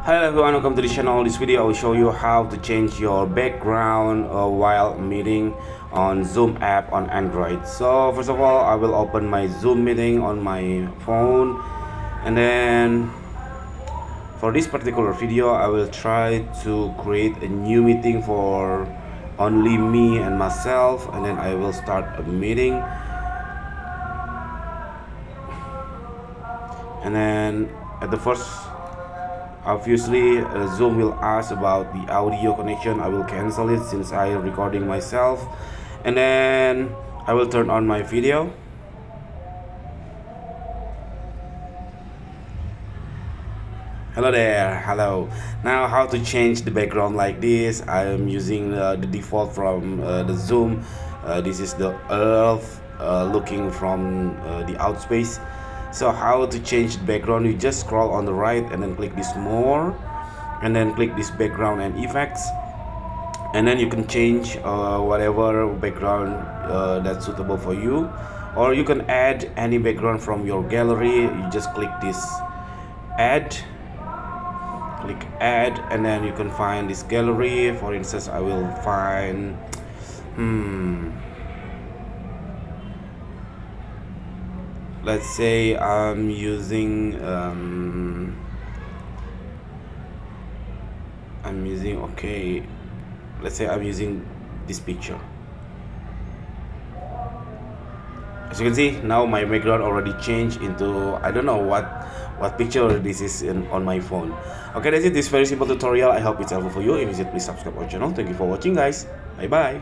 Hello everyone, welcome to the channel. This video I will show you how to change your background while meeting on Zoom app on Android. So first of all, I will open my Zoom meeting on my phone, and then for this particular video I will try to create a new meeting for only me and myself, and then I will start a meeting. And then at the first, obviously Zoom will ask about the audio connection. I will cancel it since I am recording myself, and then I will turn on my video. Hello there, hello. Now how to change the background like this? I am using the default from the Zoom. This is the earth looking from the outspace. So how to change the background? You just scroll on the right and then click this more, and then click this background and effects, and then you can change whatever background that's suitable for you, or you can add any background from your gallery. You just click this add, click add, and then you can find this gallery. For instance, I will find let's say I'm using okay, let's say I'm using this picture. As you can see, now my background already changed into, I don't know what picture this is on my phone. Okay, that's it. This very simple tutorial. I hope it's helpful for you. If it's please subscribe our channel. Thank you for watching, guys. Bye bye.